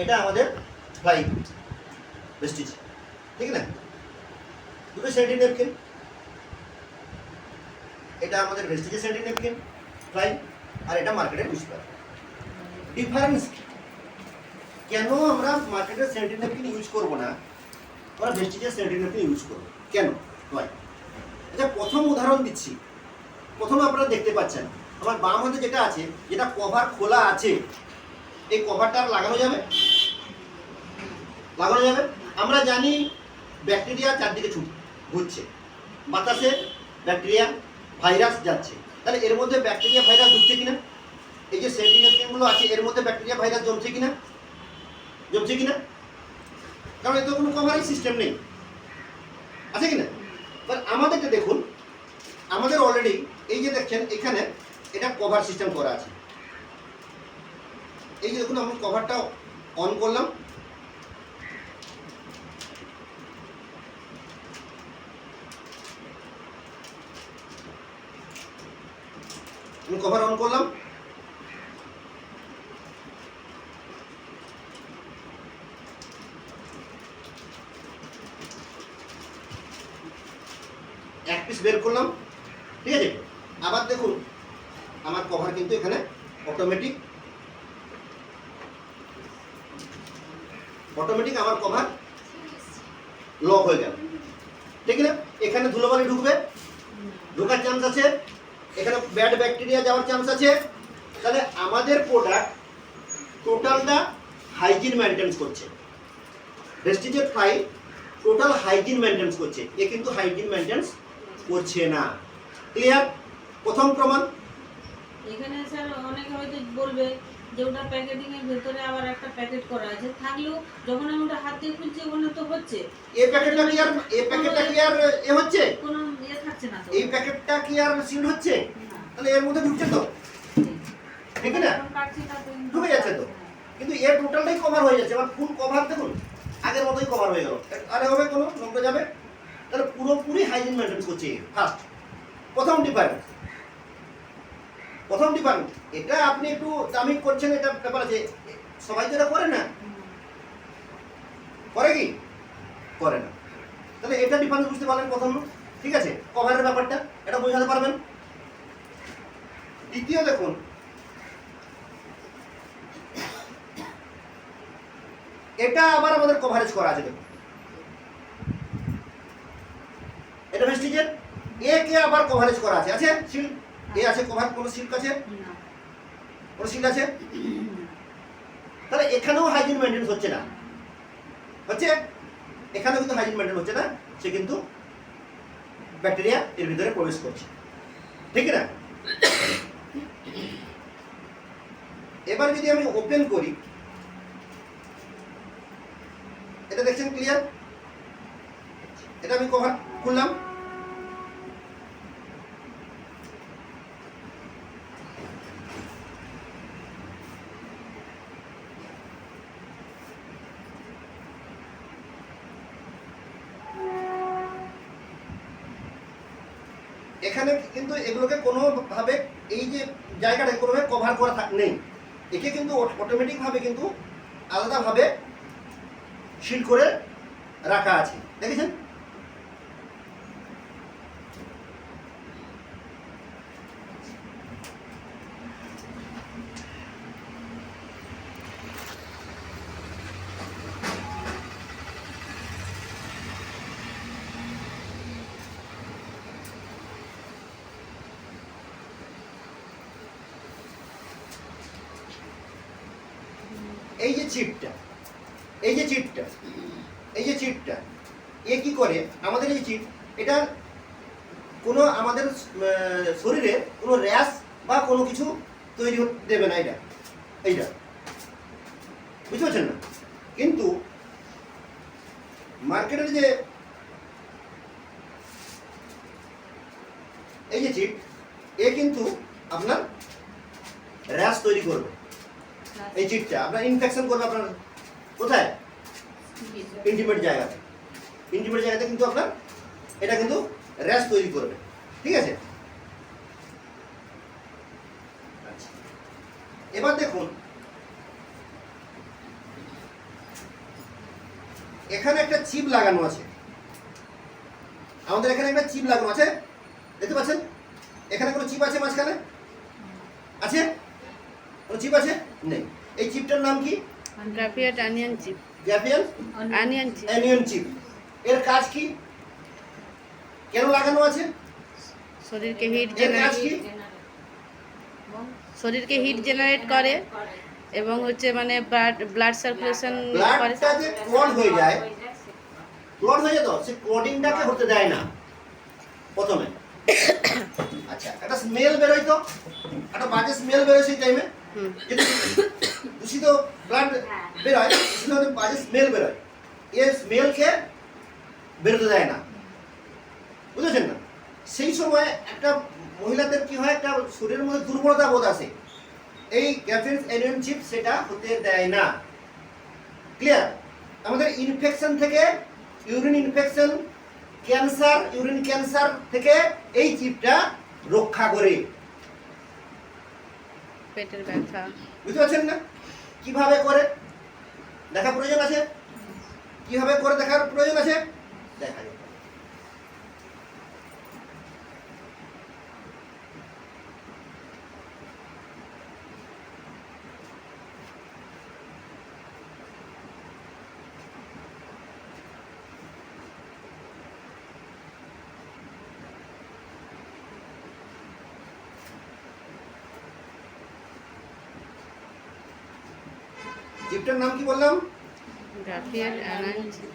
এটা আমাদের fly Vestige, ঠিক না? দুটো স্যানিটারি ন্যাপকিন, এটা আমাদের ভেস্টিজের স্যানিটারি ন্যাপকিন ফ্লাই, আর এটা মার্কেটের উইস্পার। ডিফারেন্স কেন আমরা মার্কেটের স্যানিটারি ন্যাপকিন ইউজ করবো না, আমরা ভেস্টিজের স্যানিটারি ন্যাপকিন ইউজ করবো কেন? হয় আচ্ছা, প্রথম উদাহরণ দিচ্ছি। প্রথমে আপনারা দেখতে পাচ্ছেন আমার বাম হাতে যেটা আছে, যেটা কভার খোলা আছে, এই কভারটা লাগানো যাবে? লাগানো যাবে। আমরা জানি ব্যাকটেরিয়া চারদিকে ঘুরছে, বাতাসে ব্যাকটেরিয়া ভাইরাস যাচ্ছে, তাহলে এর মধ্যে ব্যাকটেরিয়া ভাইরাস ঢুকছে কিনা? এই যে সেন্টিনেটগুলো আছে এর মধ্যে ব্যাকটেরিয়া ভাইরাস জমছে কিনা? জমছে কিনা? কারণ এতে কোনো কভারিং সিস্টেম নেই, আছে কিনা? এবার আমাদেরকে দেখুন, আমাদের অলরেডি এই যে দেখছেন এখানে এটা কভার সিস্টেম করা আছে। এই যে দেখুন আমি কভারটা অন করলাম, আমি কভার অন করলাম, এক পিস বের করলাম, ঠিক আছে? আবার দেখুন আমার কভার কিন্তু এখানে অটোমেটিক আমার কভার লক হয়ে গেল, ঠিক না? এখানে ধুলোবালি ঢুকবে, ঢোকার চান্স আছে, এখানে ব্যাড ব্যাকটেরিয়া যাওয়ার চান্স আছে। তাহলে আমাদের প্রোডাক্ট টোটালটা হাইজিন মেনটেন্স করছে। ভেস্টিজের ফ্লাই টোটাল হাইজিন মেনটেন্স করছে, এ কিন্তু হাইজিন মেনটেন্স করছে না। ক্লিয়ার? প্রথম প্রমাণ। এখানে স্যার অনেকে হয়তো বলবে যে ওটা প্যাকেটিং এর ভেতরে আবার একটা প্যাকেট করা আছে, থাকলেও যখন আমি ওটা হাত দিয়ে খুলছি ওখানে তো হচ্ছে এই প্যাকেটটা কি আর এ হচ্ছে? কোনো ইয়ে থাকছে না তো। এই প্যাকেটটা কি আর সিল হচ্ছে? তাহলে এর মধ্যে ঢুকছে তো, ঠিক না? ঢুকে যাচ্ছে তো, কিন্তু এর টোটালটাই কভার হয়ে যাচ্ছে। এবার ফুল কভার দেখুন আগের মতোই কভার হয়ে গেল, আরে হবে কোনো নোংরা যাবে? তাহলে পুরোপুরি হাইজিন মেনটেন করছে। ফার্স্ট প্রথম ডিফারেন্স, এটা আপনি একটু দামি করছেন, এটা ব্যাপার আছে, সবাই তো এটা করে না, করে কি? করে না। তাহলে এটা ডিফারেন্স বুঝতে পারলেন প্রথম, ঠিক আছে? কভারের ব্যাপারটা এটা বোঝাতে পারবেন। দ্বিতীয় দেখুন, এটা আবার আমাদের কভারেজ করা আছে। দেখুন এটা ভেস্টিজের, এ কে আবার কভারেজ করা আছে, আছে সিল, এ আছে কভার, কোনো সিল্ক আছে? কোনো সিল আছে? তাহলে এখানেও হাইজিন মেনটেন্স হচ্ছে না, হচ্ছে? এখানেও কিন্তু হাইজিন মেনটেন হচ্ছে না, সে কিন্তু ব্যাকটেরিয়া এর ভিতরে প্রবেশ করছে, ঠিক না? এবার যদি আমি ওপেন করি, এটা দেখছেন ক্লিয়ার? এটা আমি কভার খুললাম, এখানে কিন্তু এগুলোকে কোনোভাবে এই যে জায়গাটা কোনোভাবে কভার করা নেই, একে কিন্তু অটোমেটিকভাবে কিন্তু আলাদাভাবে সিল করে রাখা আছে, দেখেছেন? এই যে চিপটা এ কি করে? আমাদের এই চিপ, এটা কোনো আমাদের শরীরে কোনো র্যাশ বা কোনো কিছু তৈরি দেবে না, এইটা বুঝতে পারছেন না? কিন্তু মার্কেটের যে এই যে চিপ, এ কিন্তু আপনার র্যাশ তৈরি করবে। এই চিপটা আপনার ইনফেকশন করবে আপনার কোথায়? ইন্টিমেট জায়গাতে কিন্তু আপনার এটা কিন্তু র্যাশ তৈরি করবে, ঠিক আছে? আচ্ছা, এবার দেখুন এখানে একটা চিপ লাগানো আছে, আমাদের এখানে একটা চিপ লাগানো আছে, দেখতে পাচ্ছেন? এখানে কোনো চিপ আছে মাঝখানে? আছে? কোনো চিপ আছে? নেই। এই চিপটার নাম কি? Graphene onion chip. Graphene onion chip. Anion chip. এর কাজ কি? কেন লাগানো আছে? শরীরকে হিট এর কাজ কি? শরীরকে হিট জেনারেট করে এবং হচ্ছে মানে ব্লাড সার্কুলেশন করে। ব্লাডটা যে ক্লট হয়ে যায়, ক্লট হয়ে যায় তো, সে ক্লটিংটাকে হতে দেয় না প্রথমে। আচ্ছা, একটা স্মেল বেরোয় তো, একটা বাজে স্মেল বেরোয় সেই টাইমে, হুম। যদি দূষিত ব্লাড বেরোয়, সেটা বাজে স্মেল বেরোয়, এই স্মেলকে বেরোতে দেয় না, বুঝেছেন না? সেই সময় একটা মহিলাদের কি হয়, একটা শরীরের মধ্যে দুর্বলতা বোধ আসে, এই গ্রাফিয়ান অ্যানিয়ন চিপ সেটা হতে দেয় না। ক্লিয়ার? আমাদের ইনফেকশন থেকে, urine infection, cancer, urine cancer থেকে এই চিপটা রক্ষা করে। পেটের ব্যথা। বুঝতে পারছেন না? কিভাবে করে দেখা প্রয়োজন আছে? কিভাবে করে দেখার প্রয়োজন আছে? দেখা যাবে। চিপটার নাম কি বললাম? গ্রাফিয়েট অনিয়ন চিপ।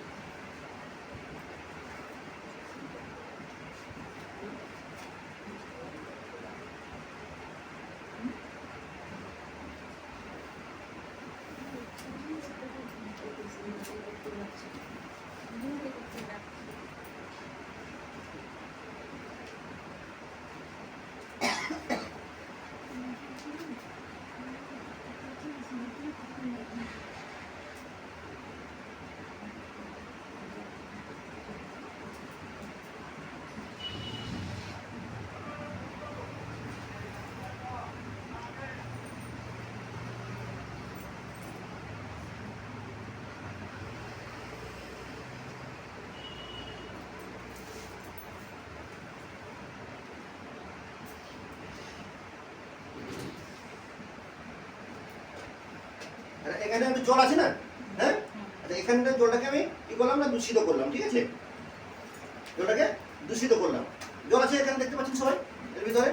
এখানে একটু জল আছে না, হ্যাঁ? আচ্ছা, এখানটা জলটাকে আমি কি করলাম না, দূষিত করলাম, ঠিক আছে? জলটাকে দূষিত করলাম। জল আছে এখানে, দেখতে পাচ্ছেন সবাই এর ভিতরে।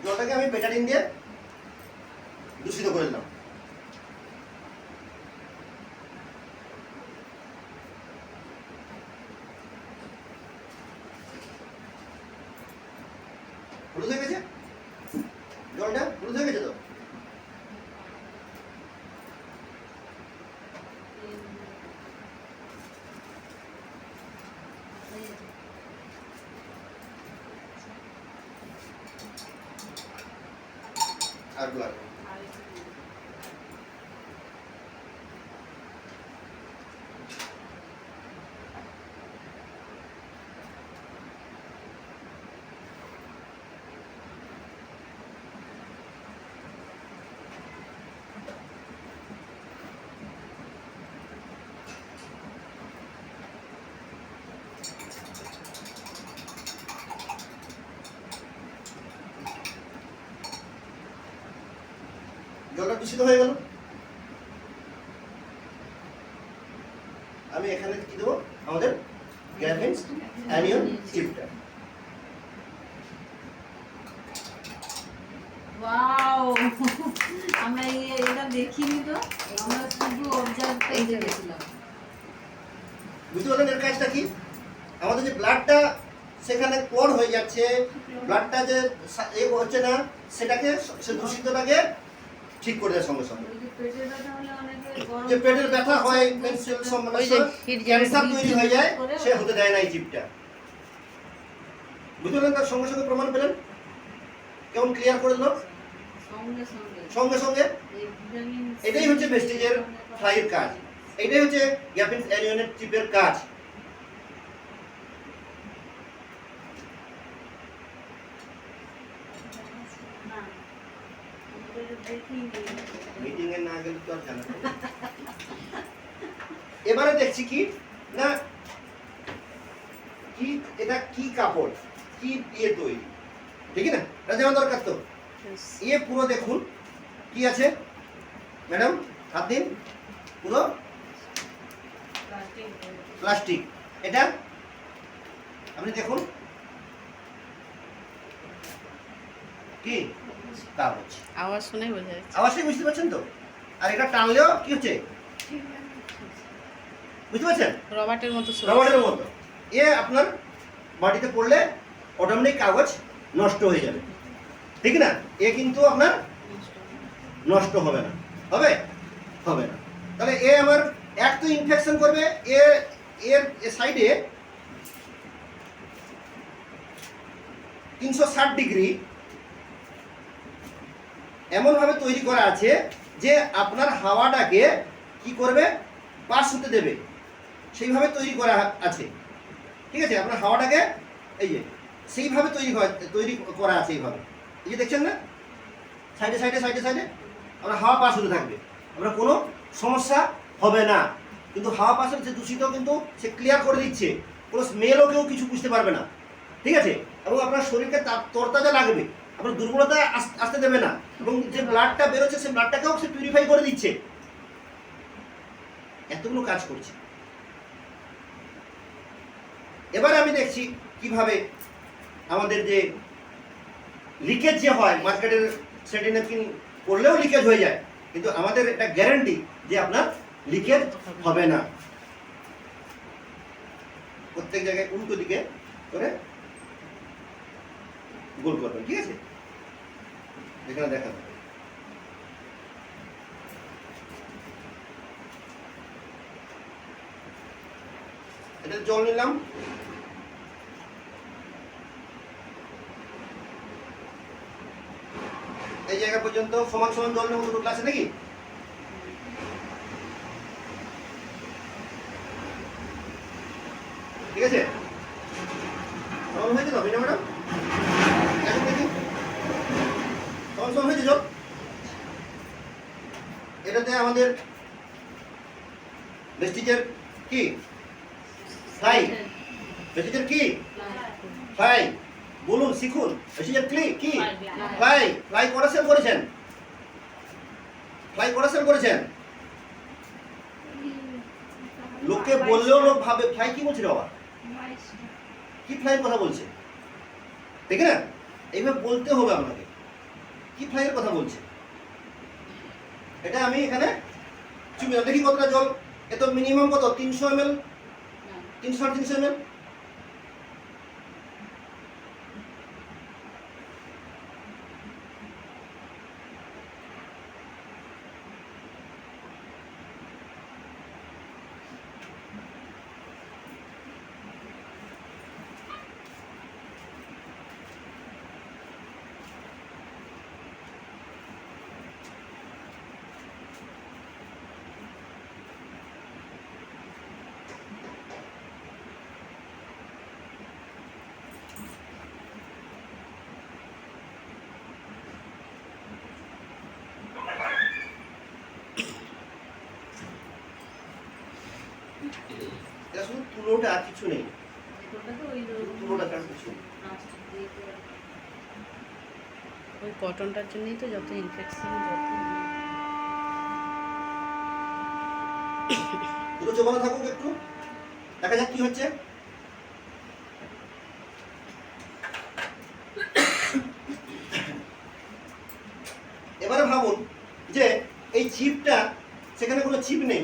জলটাকে আমি বেটাডিন দিয়ে দূষিত করে দিলাম। হলুদ হয়ে গেছে, জলটা হলুদ হয়ে গেছে তো। আর ব্লাড জলটা দূষিত হয়ে গেল। আমি এখানে কি দেবো, আমাদের গ্রাফিন অ্যানিয়ন চিপটা। ওয়াও, আমরা এটা দেখিনি তো, আমরা শুধু অবজার্ভ করে দেখেছিলাম। বুঝতে পারলেন এর কাজটা কি? আমাদের যে ব্লাডটা সেখানে ক্লট হয়ে যাচ্ছে, ব্লাডটা যে এ হচ্ছে না, সেটাকে, সে দূষিতটাকে ঠিক করে দেয় সঙ্গে সঙ্গে। পেটের ব্যথা হলে অনেকে যে পেটের ব্যথা হয়, মেনস্ট্রুয়াল ওই যে সমস্যা, হিট ক্যান্সার জেনারেট তৈরি হয়ে যায়, সে হতে দেয় না এই চিপটা। বুঝতে পারলেন? তার সঙ্গে সঙ্গে প্রমাণ পেলেন, কেমন ক্লিয়ার করে দিল সঙ্গে সঙ্গে। সঙ্গে সঙ্গে। এই ভিটামিন সি এটাই হচ্ছে ভেস্টিজের ফ্লাইয়ের কাজ, এটাই হচ্ছে গ্রাফিন অ্যানিয়নের চিপের কাজ। না, এটা দেখিনি। মিটিং এ না গেলে তো আর জানা নেই। এবারে দেখছি কি না কি এটা কি কাপড় কি দিয়ে তৈরি, ঠিক না? এটা জানা দরকার তো। এ পুরো দেখুন কি আছে ম্যাডাম, হাত দিন, পুরো প্লাস্টিক। এটা আপনি দেখুন কি কাগজ, আওয়াজ শুনে বোঝা যাচ্ছে। আওয়াজটাই বুঝতে পারছেন তো? আর এটা টানলেও কি হচ্ছে বুঝতে পারছেন? রবার্টের মতো শোনা। রবারের মতো। এ আপনার মাটিতে পড়লে অটোমেটিক কাগজ নষ্ট হয়ে যাবে, ঠিক না? এ কিন্তু আপনার নষ্ট হবে না, হবে হবে না। তাহলে এ আমার এক তো ইনফেকশন করবে, এর সাইডে 360 ডিগ্রি এমনভাবে তৈরি করা আছে যে আপনার হাওয়াটাকে কি করবে, পাস হতে দেবে, সেইভাবে তৈরি করা আছে, ঠিক আছে? আপনার হাওয়াটাকে এই যে সেইভাবে তৈরি করা আছে এইভাবে, এই যে দেখছেন না, সাইডে সাইডে সাইডে সাইডে আপনার হাওয়া পাস হতে থাকবে, আপনার কোনো সমস্যা হবে না। কিন্তু হাওয়া পাস হচ্ছে দূষিত, কিন্তু সে ক্লিয়ার করে দিচ্ছে, কোনো স্মেলও কেউ কিছু বুঝতে পারবে না, ঠিক আছে? এবং আপনার শরীরকে তরতাজা লাগবে, আপনার দুর্বলতা আসতে দেবে না, এবং যে ব্লাডটা বেরোচ্ছে সেই ব্লাডটাকেও সে পিউরিফাই করে দিচ্ছে। এতগুলো কাজ করছে। এবারে আমি দেখছি কিভাবে আমাদের যে লিকেজ যে হয়, মার্কেটের সেটি ন্যাপকিন করলেও লিকেজ হয়ে যায়, কিন্তু আমাদের একটা গ্যারান্টি যে আপনার লিকেজ হবে না। প্রত্যেক জায়গায় উল্টো দিকে করে গোল করবেন, ঠিক আছে? এখানে দেখাবো। এটা জল নিলাম, এই জায়গা পর্যন্ত সমান সমান জল নেব, দুটো গ্লাসে নাকি? ঠিক আছে, সমান হয়েছে তো বিনা ম্যাডাম? এখন দেখি সমান সমান হয়েছে জল। এটাতে আমাদের ভেস্টিজের কি ফ্লাই, ভেস্টিজের কি ফ্লাই, বলুন শিখুন। ভেস্টিজের কি ফ্লাই, ফ্লাই করেছেন করেছেন ফ্লাই করেছেন করেছেন। লোককে বললেও লোক ভাবে ফ্লাই কি বলছে বাবা, কি ফ্লাইয়ের কথা বলছে, ঠিক না? এইভাবে বলতে হবে আপনাকে, কি ফ্লাইয়ের কথা বলছে। এটা আমি এখানে চুমি দেখি কতটা জল, এত মিনিমাম কত 300 ml, 300 ml। এটা শুধু তুলোটা, আর কিছু নেই, তুলোটা কার কিছু নেই। ওই কটনটার জন্যই তো যত ইনফেকশন, যত দুটো চোখানো থাকুক, একটু দেখা যাক কি হচ্ছে। এবারে ভাবুন যে এই চিপটা, সেখানে কোনো চিপ নেই,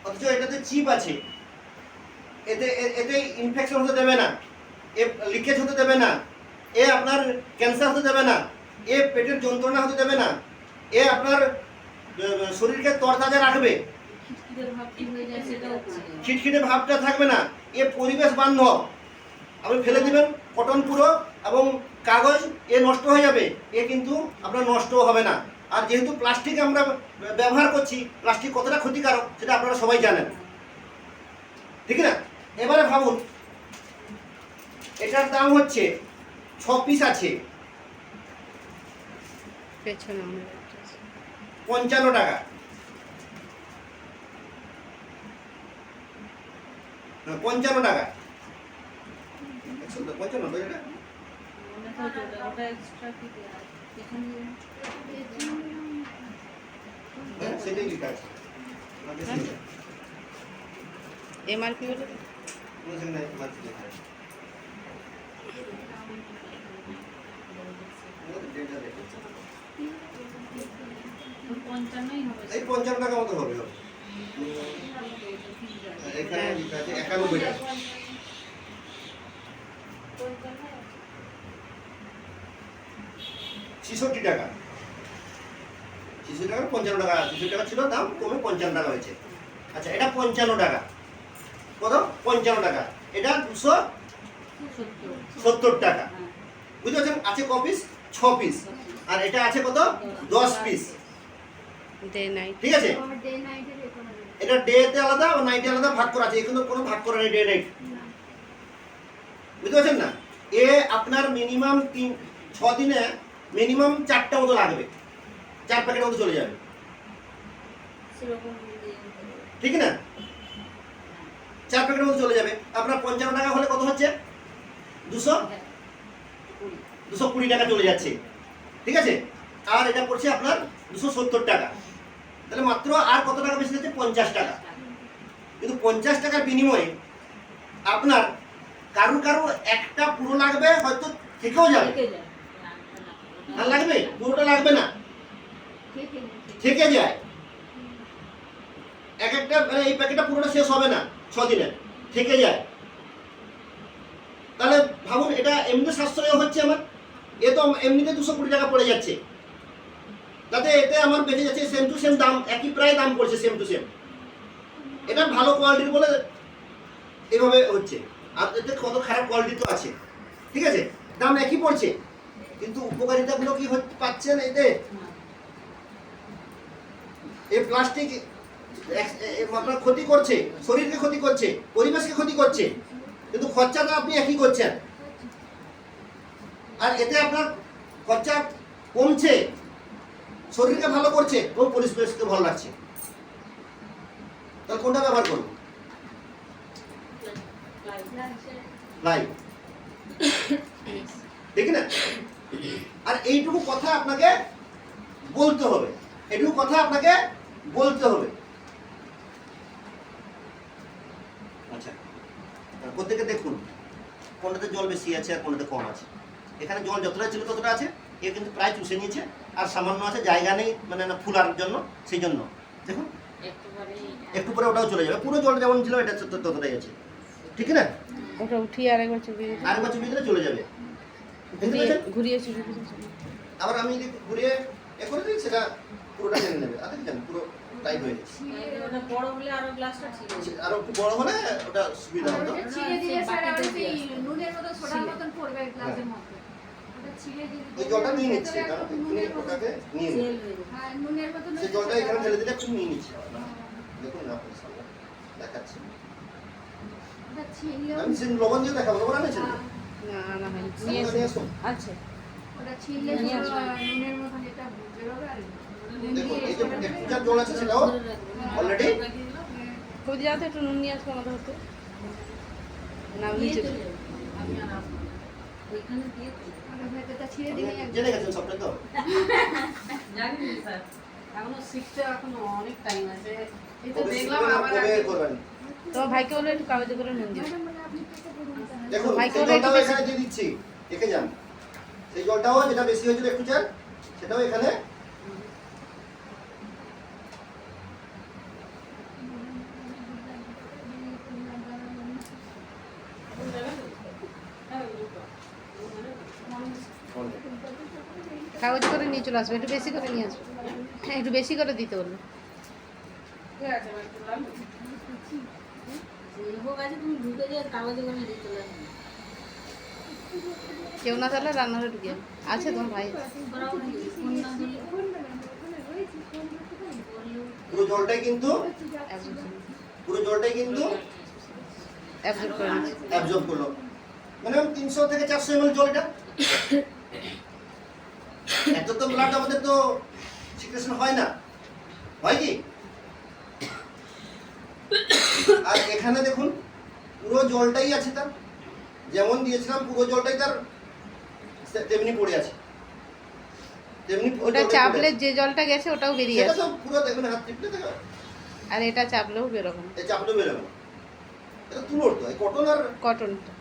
অথচ এটাতে চিপ আছে। এতে ইনফেকশন হতে দেবে না, এ লিকেজ হতে দেবে না, এ আপনার ক্যান্সার হতে দেবে না, এ পেটের যন্ত্রণা হতে দেবে না, এ আপনার শরীরকে তরতাজা রাখবে, খিটখিটে ভাবটা থাকবে না, এ পরিবেশ বান্ধব। আপনি ফেলে দিবেন কটন পুরো এবং কাগজ, এ নষ্ট হয়ে যাবে, এ কিন্তু আপনার নষ্টও হবে না। আর যেহেতু প্লাস্টিক আমরা ব্যবহার করছি, প্লাস্টিক কতটা ক্ষতিকারক সেটা আপনারা সবাই জানেন, ঠিক না? এবারে ভাবুন, এটার দাম হচ্ছে 6 পিস আছে পেছনে অনেক আছে। 55 টাকা। 55 টাকা 55 তো এটা মনে থাকে ওটা এক্সট্রা কি দেয়া আছে? এখানে হ্যাঁ সেটাই লেখা আছে এমআরপি হলো সেখানে মাত্র লেখা আছে ওই 55ই হবে এই 55 টাকা মতো হবে এখানে লেখা আছে 91 টাকা 66 টাকা 66 টাকা 55 টাকা 66 টাকা ছিল দাম কমে 55 টাকা হয়েছে আচ্ছা এটা 55 টাকা কত 55 টাকা এটা 270 টাকা বুঝতে পারছেন আছে ক পিস 6 পিস আর এটা আছে কত 10 পিস ডে নাইট ঠিক আছে এটা ডে তে আলাদা আর নাইটে আলাদা ভাগ করা আছে এখানে কোনো ভাগ করা নেই ডে নাইট বুঝতে পারছেন না এ আপনার মিনিমাম 6 দিনে মিনিমাম 4টা মতো লাগবে 4 প্যাকেট মতো চলে যাবে সেরকম দিয়ে ঠিক না 4 প্যাকেটের মতো চলে যাবে আপনার 55 টাকা হলে কত হচ্ছে 220 টাকা চলে যাচ্ছে ঠিক আছে আর এটা পড়ছে আপনার 270 টাকা তাহলে মাত্র আর কত টাকা বেশি যাচ্ছে 50 টাকা কিন্তু 50 টাকার বিনিময়ে আপনার কারো একটা পুরো লাগবে হয়তো থেকেও যাবে থেকে যায় আর লাগবে পুরোটা লাগবে না থেকে যায় এক একটা মানে এই প্যাকেটটা পুরোটা শেষ হবে না 6 দিনে থেকে যায় তাহলে ভাবুন এটা এমনিতে সাশ্রয় হচ্ছে আমার এ তো এমনিতে 220 টাকা পড়ে যাচ্ছে তাতে এতে আমার বেঁচে যাচ্ছে সেম টু সেম দাম একই প্রায় দাম পড়ছে সেম টু সেম এটা ভালো কোয়ালিটির বলে এভাবে হচ্ছে আর এতে কত খারাপ কোয়ালিটি তো আছে ঠিক আছে দাম একই পড়ছে কিন্তু উপকারিতাগুলো কি পাচ্ছেন এতে এই প্লাস্টিক আপনার ক্ষতি করছে শরীরকে ক্ষতি করছে পরিবেশকে ক্ষতি করছে কিন্তু খরচাটা আপনি একই করছেন আর এতে আপনার খরচা কমছে শরীরকে ভালো করছে এবং পরিবেশকে ভালো লাগছে তাহলে কোনটা ব্যবহার করুন লাইভ ঠিক না আর এইটুকু কথা আপনাকে বলতে হবে এইটুকু কথা আপনাকে বলতে হবে আচ্ছা প্রত্যেকে দেখুন কোনটাতে জল বেশি আছে আর কোনটাতে কম আছে এখানে জল যতটা ছিল ততটা আছে এ কিন্তু প্রায় চুষে নিয়েছে আর সামান্য আছে জায়গা নেই মানে না ফুলার জন্য সেই জন্য দেখুন একটু পরে ওটাও চলে যাবে পুরো জল যেমন ছিল এটা ততটাই আছে ঠিক না ওটা উঠিয়ে আরেকবার চুপিয়ে দিতে আরেকবার চুপিয়ে দিলে চলে যাবে দেখতে পাচ্ছেন? ঘুরিয়ে চুপিয়ে দিতে চলে। আবার আমি যদি ঘুরিয়ে এ করে দিই সেটা পুরোটা টেনে নেবে আর দেখছেন পুরো টাইট হয়ে গেছে ওটা বড় হলে আরো গ্লাসটা ঠিক আছে আরো একটু বড় হলে ওটা সুবিধা হতো ছিঁড়ে দিলে স্যার আবার সেই নুনের মতো সোডার মতন পড়বে গ্লাসের মধ্যে ওটা ছিঁড়ে দিলে এই জলটা নিয়ে নিচ্ছে কারণ তুমি ওটাকে নিয়ে নিচ্ছে সেল হয়ে যাবে হ্যাঁ নুনের মতন সেই জলটা এখানে ঢেলে দিলে একটু নিয়ে নিচ্ছে দেখুন না আপনার সামনে দেখাচ্ছি ওটা ছিঁড়লেও আমি সেই লবণ দিয়ে দেখাবো লবণ আনেছেন হ্যাঁ, না না হয় নিয়ে আসুন আচ্ছা ওটা ছিঁড়লে নিয়ে পুরো আসবে। নুনের মতন এটা বেরোবে আর নুন দেখুন দিয়ে এই যে সোডাটা একটু যা জল আছে সেটাও ধরে রাখবে। অলরেডি খুব যাতে একটু নুন নিয়ে আসবো আমাদের হতে না দিয়ে নিচে চলে যাবে। আমি আর আসবো না। ওইখানে দিয়ে চলে যাবে। ওটা ভেতরটা ছিঁড়ে আপনি দিলে জেনে গেছেন সবটা তো জানি না স্যার এখনো শিখতে এখনো অনেক টাইম আছে এই তো কবে দেখলাম শিখবেন আর আবার কবে আগে- করবেন তোমার ভাইকে বলে একটু কাগজে করে নুন দিও ম্যাডাম মানে আপনি চেষ্টা করুন তাহলে দেখুন ভাই সেই করে জলটাও একটু এখানে দিয়ে দিচ্ছি দেখে যান সেই জলটাও যেটা বেশি হয়েছিল একটু চান সেটাও এখানে কাগজ করে নিয়ে চলে আসবে একটু বেশি করে নিয়ে আসবে হ্যাঁ একটু বেশি করে দিতে বলবে ঠিক আছে এবার একটু লাল। যে হোক আছে তুমি ঢুকে যায় কাগজে করে দিয়ে চলে আসবে কেউ না তাহলে রান্নাঘরে ঢুকে যাবে আছে তোমার ভাই করাও নাকি ফোন না ধরলে ফোন ম্যাডাম ওখানে রয়েছে ফোন করতে পারি বললেও পুরো জলটাই কিন্তু অ্যাবজর্ব পুরো জলটাই কিন্তু করে নিচ্ছে অ্যাবজর্ব করলো মানে 300 থেকে 400 ml জল এটা এত তো ব্লাড আমাদের তো সিক্রেশন হয় না হয় কি আর এখানে দেখুন পুরো জলটাই আছে তার, যেমন দিয়েছিলাম পুরো জলটাই তার তেমনি পড়ে আছে, তেমনি পুরো ওটা জলটাই পড়ে চাপলে আছে। যে জলটা গেছে ওটাও বেরিয়ে সেটা আসে, তো পুরো দেখবেন হাত টিপলে দেখা যাবে। আর এটা চাপলেও বেরোবে না, এই চাপটা বেরোবে না। এটা তুলোর তো, এই কটন আর কটনটা।